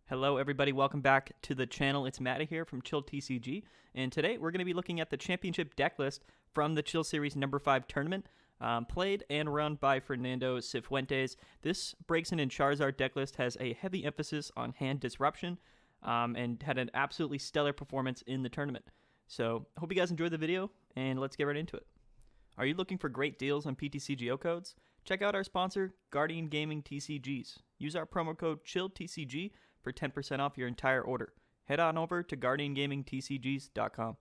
Hello everybody, welcome back to the channel. It's Matty here from Chill TCG, and today we're going to be looking at the championship deck list from the Chill Series number 5 tournament, played and run by Fernando Cifuentes. This Braixen and Charizard deck list has a heavy emphasis on hand disruption, and had an absolutely stellar performance in the tournament. So, I hope you guys enjoyed the video, and let's get right into it. Are you looking for great deals on ptcgo codes? Check out our sponsor, Guardian Gaming TCGs. Use our promo code CHILLTCG for 10% off your entire order. Head on over to guardiangamingtcgs.com.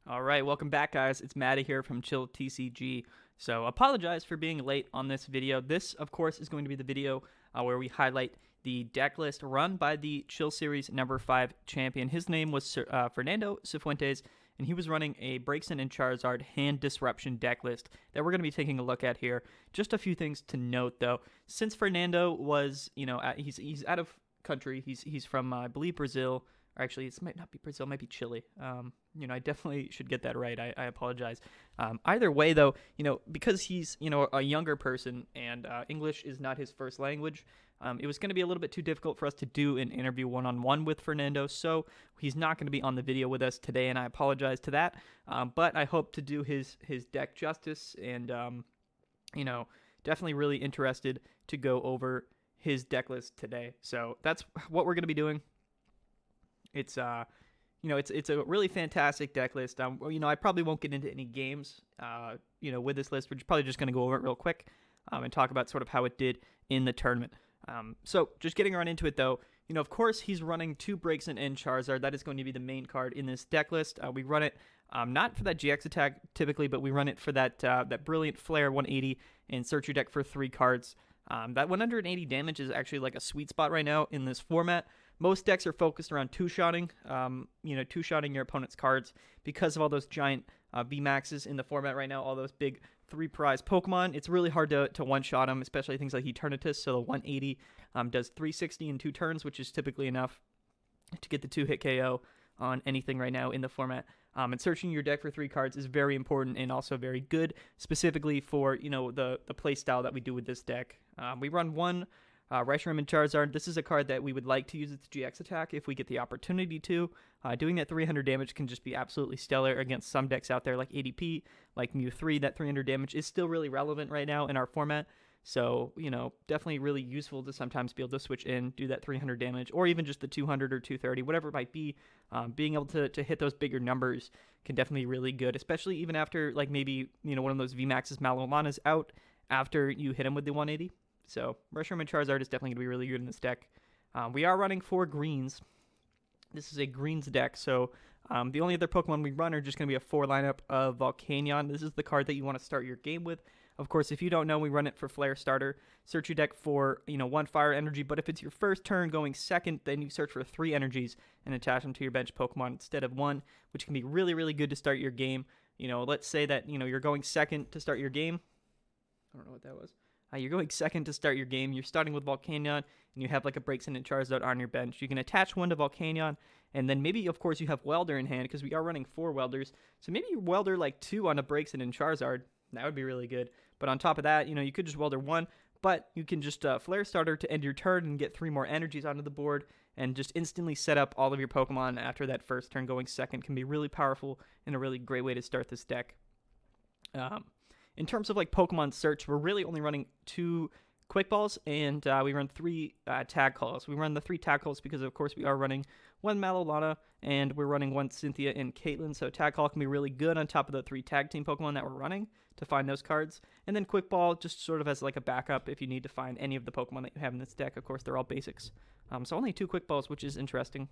Alright, welcome back guys. It's Matty here from Chill TCG. So apologize for being late on this video. This, of course, is going to be the video where we highlight the deck list run by the Chill Series number 5 champion. His name was Fernando Cifuentes, and he was running a Braixen and Charizard hand disruption deck list that we're going to be taking a look at here. Just a few things to note though. Since Fernando was, he's out of country. He's from I believe Brazil, or actually it might not be Brazil, it might be Chile. I definitely should get that right. I apologize. Either way though, because he's a younger person and English is not his first language. It was going to be a little bit too difficult for us to do an interview one-on-one with Fernando, so he's not going to be on the video with us today, and I apologize to that. But I hope to do his deck justice, and definitely really interested to go over his deck list today. So that's what we're going to be doing. It's it's a really fantastic deck list. I probably won't get into any games, with this list. We're probably just going to go over it real quick, and talk about sort of how it did in the tournament. So just getting right into it though, of course he's running 2 Braixen and Charizard. That is going to be the main card in this deck list. We run it not for that GX attack typically, but we run it for that brilliant Flare 180 and search your deck for 3 cards. That 180 damage is actually like a sweet spot right now in this format. Most decks are focused around two-shotting, two-shotting your opponent's cards because of all those giant VMAXs in the format right now, all those big 3-prize Pokemon. It's really hard to one-shot them, especially things like Eternatus. So the 180 does 360 in 2 turns, which is typically enough to get the 2-hit KO on anything right now in the format. And searching your deck for 3 cards is very important and also very good, specifically for the play style that we do with this deck. We run 1 Reshiram Charizard. This is a card that we would like to use its GX attack if we get the opportunity to. Doing that 300 damage can just be absolutely stellar against some decks out there like ADP, like Mew 3. That 300 damage is still really relevant right now in our format. So, definitely really useful to sometimes be able to switch in, do that 300 damage, or even just the 200 or 230, whatever it might be. Being able to hit those bigger numbers can definitely be really good, especially even after, like, maybe, one of those VMAXs, Mallow Lana's out after you hit him with the 180. So, Reshiram Charizard is definitely going to be really good in this deck. We are running 4 greens. This is a greens deck, so the only other Pokemon we run are just going to be a 4 lineup of Volcanion. This is the card that you want to start your game with. Of course, if you don't know, we run it for Flare Starter. Search your deck for, 1 Fire Energy, but if it's your first turn going second, then you search for 3 energies and attach them to your bench Pokemon instead of 1, which can be really, really good to start your game. Let's say that, you're going second to start your game. I don't know what that was. You're going second to start your game. You're starting with Volcanion, and you have like a Braixen and Charizard on your bench. You can attach 1 to Volcanion, and then maybe, of course, you have Welder in hand because we are running 4 Welders. So maybe you Welder like 2 on a Braixen and Charizard. That would be really good. But on top of that, you could just Welder 1, but you can just Flare Starter to end your turn and get 3 more energies onto the board and just instantly set up all of your Pokemon after that first turn going second. Can be really powerful and a really great way to start this deck. In terms of like Pokemon search, we're really only running 2 Quick Balls, and we run 3 Tag Calls. We run the 3 Tag Calls because, of course, we are running 1 Mallow Lana, and we're running 1 Cynthia and Caitlin, so Tag Call can be really good on top of the 3 Tag Team Pokemon that we're running to find those cards. And then Quick Ball just sort of as like a backup if you need to find any of the Pokemon that you have in this deck. Of course, they're all basics. So only 2 Quick Balls, which is interesting.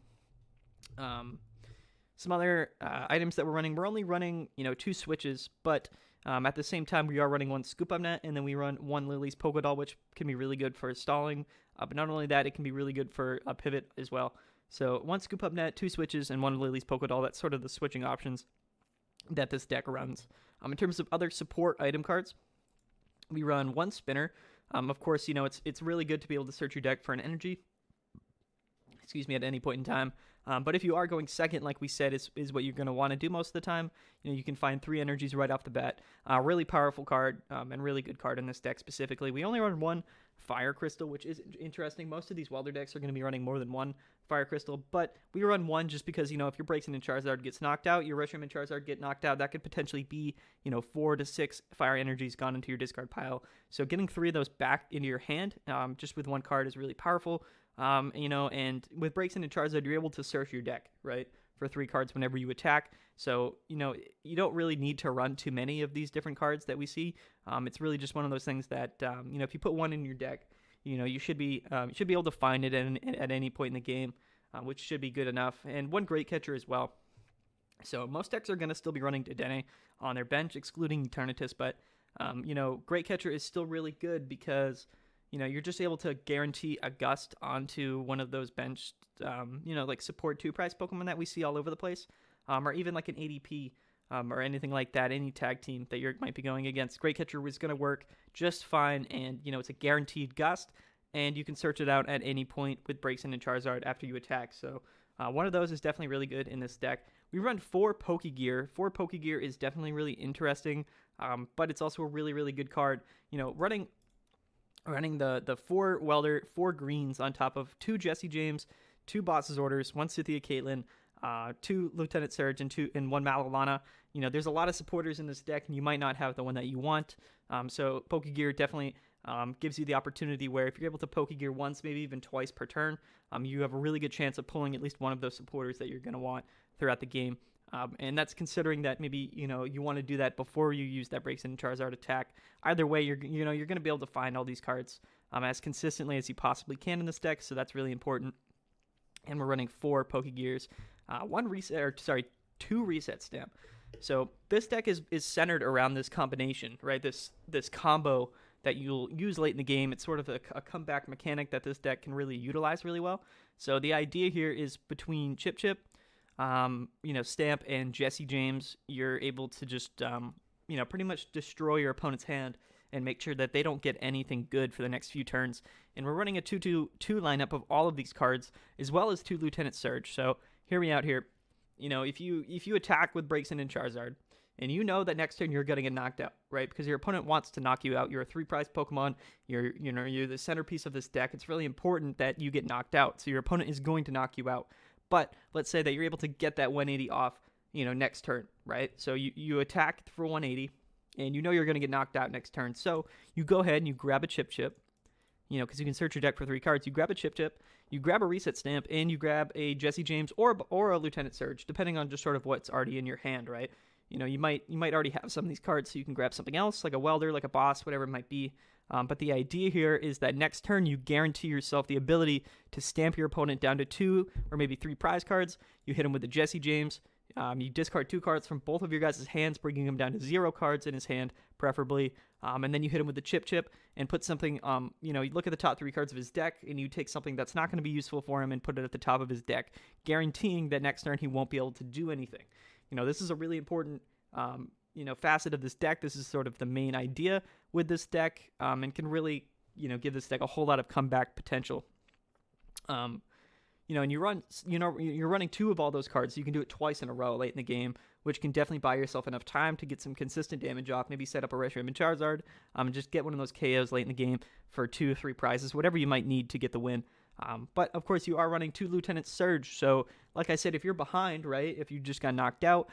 Some other items that we're only running, 2 switches, but at the same time, we are running 1 Scoop Up Net, and then we run 1 Lillie's Pokédoll, which can be really good for stalling. But not only that, it can be really good for a pivot as well. So 1 Scoop Up Net, 2 switches, and 1 Lillie's Pokédoll. That's sort of the switching options that this deck runs. In terms of other support item cards, we run 1 Spinner. Of course, it's really good to be able to search your deck for an energy. At any point in time. But if you are going second, like we said, is what you're going to want to do most of the time. You can find 3 energies right off the bat. Really powerful card and really good card in this deck specifically. We only run 1 Fire Crystal, which is interesting. Most of these Welder decks are going to be running more than one Fire Crystal, but we run one just because, if your Braixen and Charizard gets knocked out, your Reshiram and Charizard get knocked out, that could potentially be, 4 to 6 fire energies gone into your discard pile. So getting 3 of those back into your hand, just with one card is really powerful. And with Braixen and Charizard, you're able to search your deck, right, for 3 cards whenever you attack. So, you don't really need to run too many of these different cards that we see. It's really just one of those things that, if you put one in your deck, you should be able to find it at any point in the game, which should be good enough. And one Great Catcher as well. So most decks are going to still be running Dedenne on their bench, excluding Eternatus, but, Great Catcher is still really good because, you're just able to guarantee a Gust onto one of those bench, like support 2-price Pokemon that we see all over the place. Or even like an ADP or anything like that, any tag team that you might be going against. Great Catcher is going to work just fine, and, it's a guaranteed Gust, and you can search it out at any point with Braixen and Charizard after you attack. So one of those is definitely really good in this deck. We run 4 Pokégear. 4 Pokégear is definitely really interesting, but it's also a really, really good card. Running the 4 Welder, 4 greens on top of 2 Jesse James, 2 Boss's Orders, 1 Cynthia Caitlin, 2 Lieutenant Surge, and 1 Mallow Lana. There's a lot of supporters in this deck, and you might not have the one that you want. So Pokégear definitely gives you the opportunity where if you're able to Pokégear once, maybe even twice per turn, you have a really good chance of pulling at least one of those supporters that you're going to want throughout the game. And that's considering that maybe, you want to do that before you use that Braixen and Charizard attack. Either way, you're going to be able to find all these cards as consistently as you possibly can in this deck, so that's really important. And we're running 4 Pokégears. 2 reset stamp. So this deck is centered around this combination, right? This combo that you'll use late in the game. It's sort of a comeback mechanic that this deck can really utilize really well. So the idea here is between Chip-Chip, Stamp, and Jesse James, you're able to just, pretty much destroy your opponent's hand and make sure that they don't get anything good for the next few turns. And we're running a 2-2-2 lineup of all of these cards, as well as 2 Lieutenant Surge. So hear me out here. If you attack with Braixen and Charizard, and that next turn you're going to get knocked out, right? Because your opponent wants to knock you out. You're a 3-prize Pokemon. You're the centerpiece of this deck. It's really important that you get knocked out. So your opponent is going to knock you out. But let's say that you're able to get that 180 off, next turn, right? So you attack for 180, and you're going to get knocked out next turn. So you go ahead and you grab a Chip-Chip, because you can search your deck for 3 cards. You grab a Chip-Chip, you grab a Reset Stamp, and you grab a Jesse James or a Lieutenant Surge, depending on just sort of what's already in your hand, right? You might already have some of these cards, so you can grab something else, like a Welder, like a Boss, whatever it might be. But the idea here is that next turn, you guarantee yourself the ability to stamp your opponent down to 2 or maybe 3 prize cards. You hit him with the Jesse James. You discard 2 cards from both of your guys' hands, bringing him down to 0 cards in his hand, preferably. And then you hit him with the Chip-Chip and put something, you look at the top 3 cards of his deck, and you take something that's not going to be useful for him and put it at the top of his deck, guaranteeing that next turn he won't be able to do anything. This is a really important, facet of this deck. This is sort of the main idea with this deck, and can really, give this deck a whole lot of comeback potential. And you're running 2 of all those cards, so you can do it twice in a row late in the game, which can definitely buy yourself enough time to get some consistent damage off. Maybe set up a Reshiram and Charizard, and just get one of those KOs late in the game for 2 or 3 prizes, whatever you might need to get the win. But of course, you are running 2 Lieutenant Surge. So, like I said, if you're behind, right, if you just got knocked out,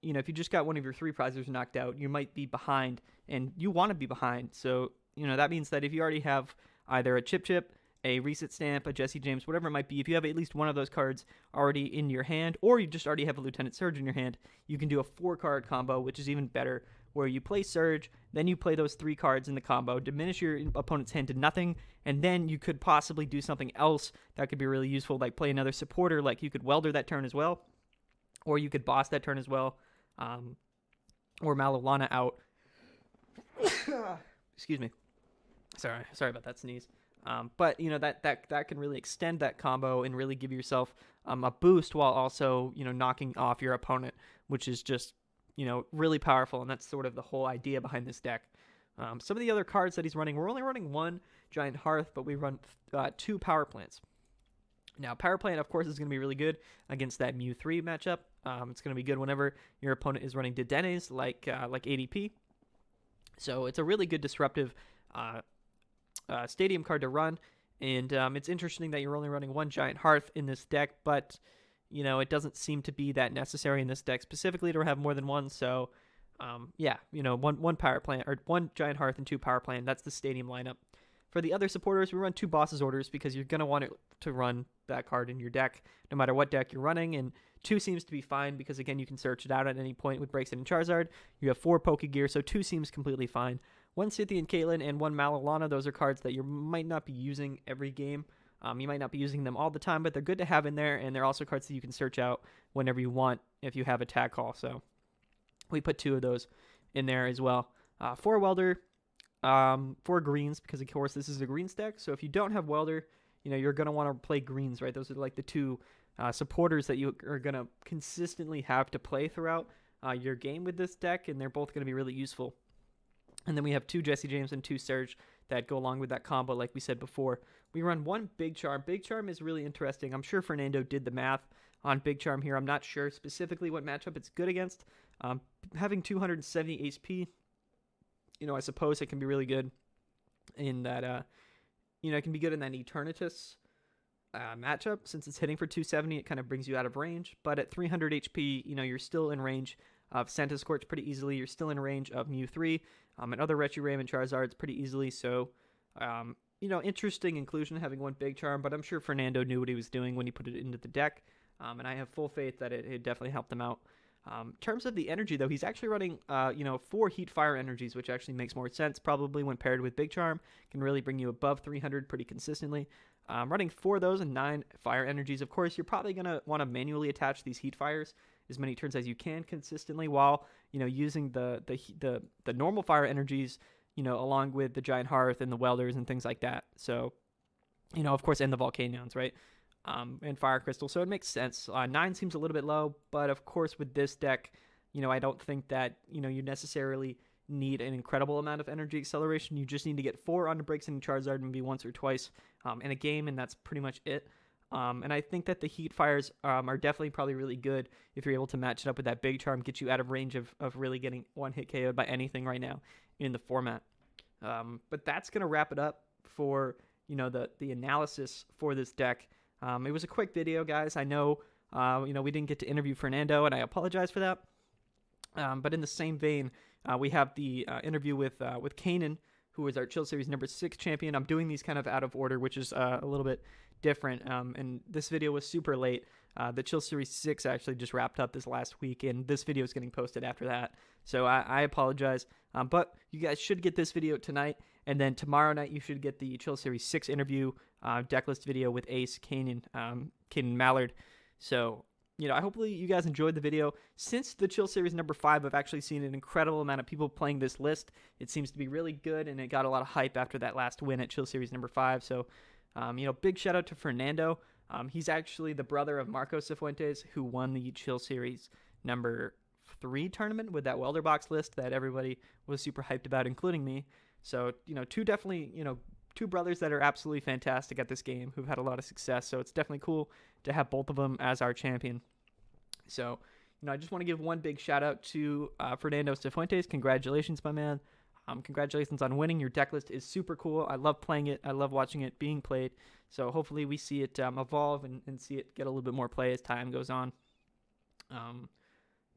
if you just got one of your 3 prizes knocked out, you might be behind, and you want to be behind. So, that means that if you already have either a Chip-Chip, a Reset Stamp, a Jesse James, whatever it might be, if you have at least one of those cards already in your hand, or you just already have a Lieutenant Surge in your hand, you can do a 4-card combo, which is even better, where you play Surge, then you play those 3 cards in the combo, diminish your opponent's hand to nothing, and then you could possibly do something else that could be really useful, like play another supporter, like you could Welder that turn as well, or you could Boss that turn as well, or Mallow Lana out. Excuse me. Sorry about that sneeze. But that can really extend that combo and really give yourself a boost while also knocking off your opponent, which is just really powerful, and that's sort of the whole idea behind this deck. Some of the other cards that he's running, we're only running 1 Giant Hearth, but we run 2 Power Plants. Now, Power Plant, of course, is going to be really good against that Mew 3 matchup. It's going to be good whenever your opponent is running Dedennes like ADP. So it's a really good disruptive stadium card to run. And it's interesting that you're only running one Giant Hearth in this deck, but it doesn't seem to be that necessary in this deck specifically to have more than one. So yeah, one power plant, or one Giant Hearth and 2 power plant. That's the stadium lineup. For the other supporters, we run 2 Boss's Orders because you're going to want it to run that card in your deck no matter what deck you're running, and 2 seems to be fine because, again, you can search it out at any point with Braixen and Charizard. You have 4 Pokégear, so 2 seems completely fine. 1 Cynthia Caitlin and 1 Mallow Lana, those are cards that you might not be using every game. You might not be using them all the time, but they're good to have in there, and they're also cards that you can search out whenever you want if you have a tag call. So we put 2 of those in there as well. 4 Welder, 4 greens, because of course this is a green deck. So if you don't have Welder, you're going to want to play greens, right? Those are like the 2 supporters that you are going to consistently have to play throughout your game with this deck, and they're both going to be really useful. And then we have 2 Jesse James and 2 Surge that go along with that combo, like we said before. We run 1 Big Charm. Big Charm is really interesting. I'm sure Fernando did the math on Big Charm here. I'm not sure specifically what matchup it's good against. Having 270 HP, I suppose it can be really good in that, it can be good in that Eternatus matchup. Since it's hitting for 270, it kind of brings you out of range. But at 300 HP, you're still in range of Santa Scorch pretty easily. You're still in range of Mew 3 and other Reshiram and Charizards pretty easily. So, interesting inclusion having 1 Big Charm, but I'm sure Fernando knew what he was doing when he put it into the deck. And I have full faith that it definitely helped him out. In terms of the energy, though, he's actually running, 4 Heat Fire energies, which actually makes more sense probably when paired with Big Charm. Can really bring you above 300 pretty consistently. Running 4 of those and 9 Fire energies. Of course, you're probably going to want to manually attach these Heat Fires as many turns as you can consistently while, using the normal Fire energies, along with the Giant Hearth and the Welders and things like that. So, of course, and the Volcanions, right? And Fire Crystal, so it makes sense. 9 seems a little bit low, but of course with this deck, I don't think that, you necessarily need an incredible amount of energy acceleration. You just need to get 4 onto Braixen Charizard maybe once or twice in a game, and that's pretty much it. And I think that the Heat Fires are definitely probably really good if you're able to match it up with that Big Charm, get you out of range of really getting one-hit KO'd by anything right now in the format. But that's going to wrap it up for, the analysis for this deck. It was a quick video, guys. I know, we didn't get to interview Fernando, and I apologize for that. But in the same vein, we have the interview with Kanan, who is our Chill Series number 6 champion. I'm doing these kind of out of order, which is a little bit different. And this video was super late. The Chill Series 6 actually just wrapped up this last week, and this video is getting posted after that. So I apologize. But you guys should get this video tonight, and then tomorrow night you should get the Chill Series 6 interview decklist video with Ace, Kanan Mallard. So, hopefully you guys enjoyed the video. Since the Chill Series number 5, I've actually seen an incredible amount of people playing this list. It seems to be really good, and it got a lot of hype after that last win at Chill Series number 5. So, big shout out to Fernando. He's actually the brother of Marco Cifuentes, who won the Chill Series number 3 tournament with that Welder box list that everybody was super hyped about, including me. So, two brothers that are absolutely fantastic at this game who've had a lot of success. So it's definitely cool to have both of them as our champion. So, I just want to give one big shout out to Fernando Cifuentes. Congratulations, my man. Congratulations on winning. Your deck list is super cool. I love playing it. I love watching it being played. So hopefully we see it evolve and see it get a little bit more play as time goes on.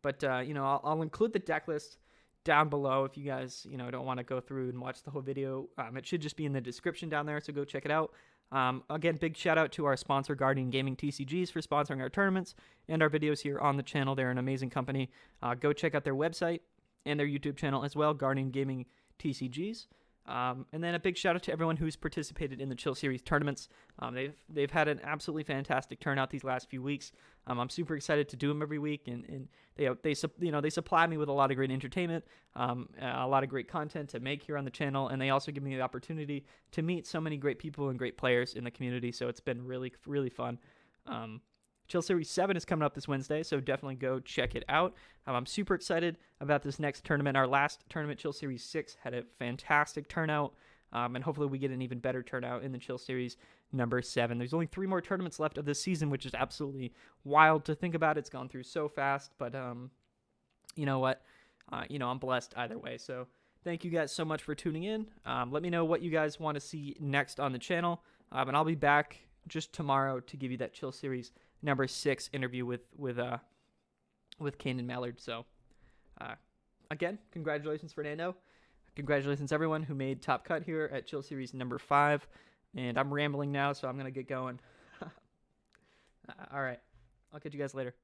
But I'll include the deck list down below if you guys, don't want to go through and watch the whole video. It should just be in the description down there, so go check it out. Again, big shout out to our sponsor, Guardian Gaming TCGs, for sponsoring our tournaments and our videos here on the channel. They're an amazing company. Go check out their website and their YouTube channel as well, Guardian Gaming TCGs. And then a big shout out to everyone who's participated in the Chill Series tournaments. They've had an absolutely fantastic turnout these last few weeks. I'm super excited to do them every week, and they supply me with a lot of great entertainment, a lot of great content to make here on the channel, and they also give me the opportunity to meet so many great people and great players in the community. So it's been really, really fun. Chill Series 7 is coming up this Wednesday, so definitely go check it out. I'm super excited about this next tournament. Our last tournament, Chill Series 6, had a fantastic turnout, and hopefully we get an even better turnout in the Chill Series number 7. There's only 3 more tournaments left of this season, which is absolutely wild to think about. It's gone through so fast, but you know what? I'm blessed either way, so thank you guys so much for tuning in. Let me know what you guys want to see next on the channel, and I'll be back just tomorrow to give you that Chill Series number 6 interview with Kane and Mallard. So, again, congratulations, Fernando. Congratulations, everyone who made top cut here at Chill Series number 5. And I'm rambling now, so I'm going to get going. All right. I'll catch you guys later.